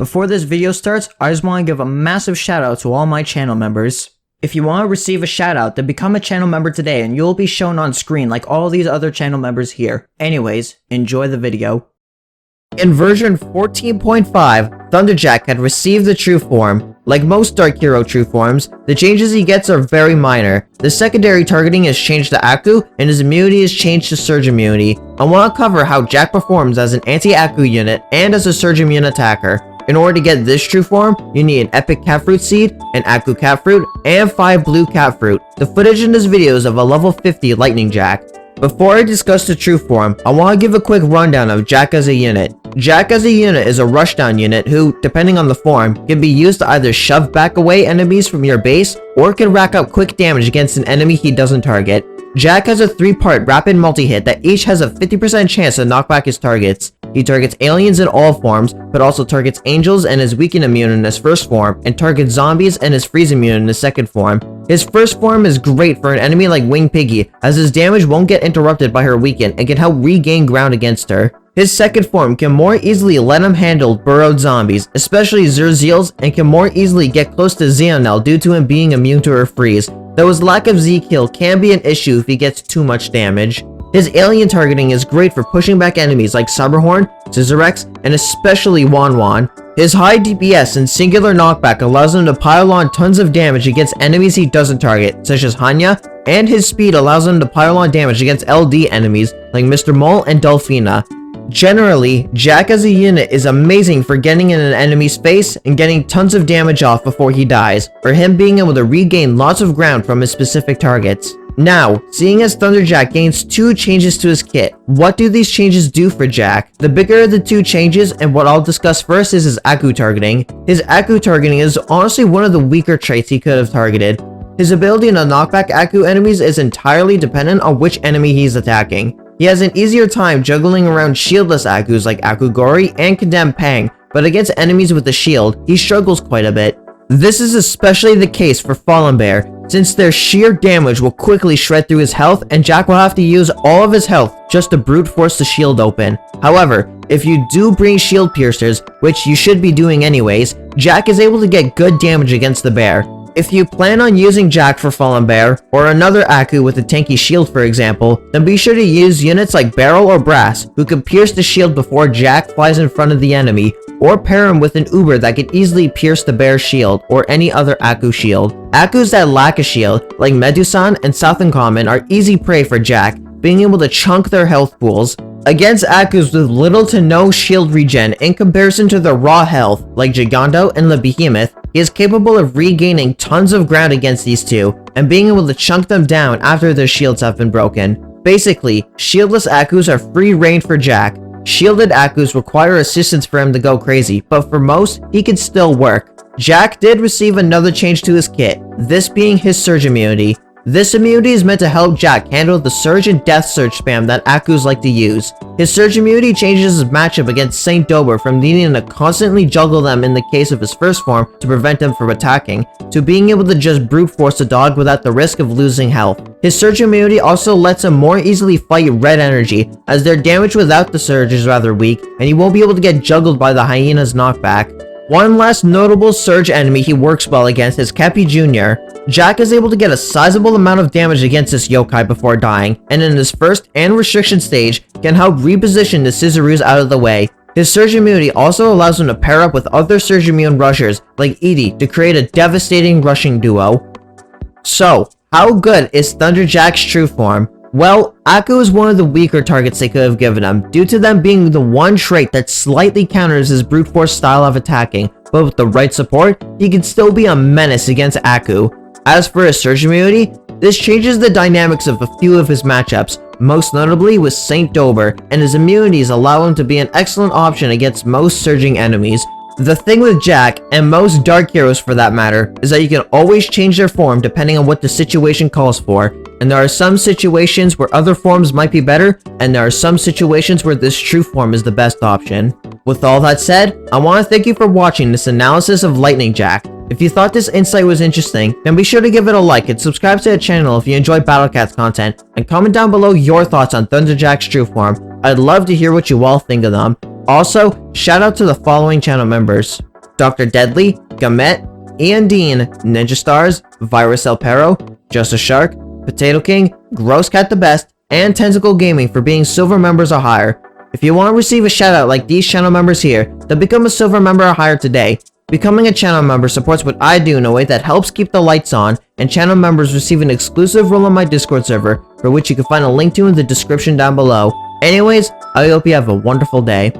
Before this video starts, I just want to give a massive shout out to all my channel members. If you want to receive a shout out, then become a channel member today and you'll be shown on screen like all these other channel members here. Anyways, enjoy the video. In version 14.5, Thunderjack had received the true form. Like most Dark Hero true forms, the changes he gets are very minor. The secondary targeting is changed to Aku, and his immunity is changed to Surge Immunity. I want to cover how Jack performs as an anti-Aku unit and as a Surge Immune attacker. In order to get this true form, you need an Epic Cat Fruit Seed, an Aku Cat Fruit, and 5 Blue Cat Fruit. The footage in this video is of a level 50 Lightning Jack. Before I discuss the true form, I want to give a quick rundown of Jack as a unit. Jack as a unit is a rushdown unit who, depending on the form, can be used to either shove back away enemies from your base, or can rack up quick damage against an enemy he doesn't target. Jack has a 3-part rapid multi-hit that each has a 50% chance to knock back his targets. He targets aliens in all forms, but also targets angels and is weaken immune in his first form, and targets zombies and is freeze immune in his second form. His first form is great for an enemy like Wing Piggy, as his damage won't get interrupted by her weaken and can help regain ground against her. His second form can more easily let him handle burrowed zombies, especially Zerzeals, and can more easily get close to Xeonel due to him being immune to her freeze, though his lack of Z-kill can be an issue if he gets too much damage. His alien targeting is great for pushing back enemies like Cyberhorn, Scissorex, and especially Wanwan. His high DPS and singular knockback allows him to pile on tons of damage against enemies he doesn't target, such as Hanya, and his speed allows him to pile on damage against LD enemies like Mr. Mole and Delphina. Generally, Jack as a unit is amazing for getting in an enemy's face and getting tons of damage off before he dies, or him being able to regain lots of ground from his specific targets. Now, seeing as Thunderjack gains 2 changes to his kit, what do these changes do for Jack? The bigger of the 2 changes, and what I'll discuss first, is his Aku targeting. His Aku targeting is honestly one of the weaker traits he could have targeted. His ability to knock back Aku enemies is entirely dependent on which enemy he's attacking. He has an easier time juggling around shieldless Akus like Akugori and Condemned Pang, but against enemies with a shield, he struggles quite a bit. This is especially the case for Fallen Bear, since their sheer damage will quickly shred through his health and Jack will have to use all of his health just to brute force the shield open. However, if you do bring shield piercers, which you should be doing anyways, Jack is able to get good damage against the bear. If you plan on using Jack for Fallen Bear, or another Aku with a tanky shield for example, then be sure to use units like Barrel or Brass, who can pierce the shield before Jack flies in front of the enemy, or pair him with an Uber that can easily pierce the bear's shield, or any other Aku shield. Akus that lack a shield, like Medusan and South Uncommon, are easy prey for Jack, being able to chunk their health pools. Against Akus with little to no shield regen in comparison to their raw health, like Gigando and Le Behemoth, he is capable of regaining tons of ground against these two, and being able to chunk them down after their shields have been broken. Basically, shieldless Akus are free reign for Jack. Shielded Akus require assistance for him to go crazy, but for most, he can still work. Jack did receive another change to his kit, this being his Surge Immunity. This immunity is meant to help Jack handle the Surge and Death Surge spam that Akus like to use. His Surge Immunity changes his matchup against Saint Dober from needing to constantly juggle them in the case of his first form to prevent him from attacking, to being able to just brute force a dog without the risk of losing health. His Surge Immunity also lets him more easily fight Red Energy, as their damage without the Surge is rather weak, and he won't be able to get juggled by the Hyena's knockback. One last notable Surge enemy he works well against is Kepi Jr. Jack is able to get a sizable amount of damage against this yokai before dying, and in his first and restriction stage, can help reposition the Scissoroos out of the way. His Surge Immunity also allows him to pair up with other Surge Immune rushers like Edie to create a devastating rushing duo. So, how good is Thunderjack's true form? Well, Aku is one of the weaker targets they could have given him, due to them being the one trait that slightly counters his brute force style of attacking, but with the right support, he can still be a menace against Aku. As for his Surge Immunity, this changes the dynamics of a few of his matchups, most notably with Saint Dober, and his immunities allow him to be an excellent option against most surging enemies. The thing with Jack, and most Dark Heroes for that matter, is that you can always change their form depending on what the situation calls for, and there are some situations where other forms might be better, and there are some situations where this true form is the best option. With all that said, I want to thank you for watching this analysis of Lightning Jack. If you thought this insight was interesting, then be sure to give it a like and subscribe to the channel if you enjoy BattleCats content, and comment down below your thoughts on Thunderjack's true form. I'd love to hear what you all think of them. Also, shout out to the following channel members: Dr. Deadly, Gamet, Ian Dean, Ninja Stars, Virus El Perro, Just a Shark, Potato King, Gross Cat the Best, and Tentacle Gaming for being silver members or higher. If you want to receive a shoutout like these channel members here, then become a silver member or higher today. Becoming a channel member supports what I do in a way that helps keep the lights on, and channel members receive an exclusive role on my Discord server, for which you can find a link to in the description down below. Anyways, I hope you have a wonderful day.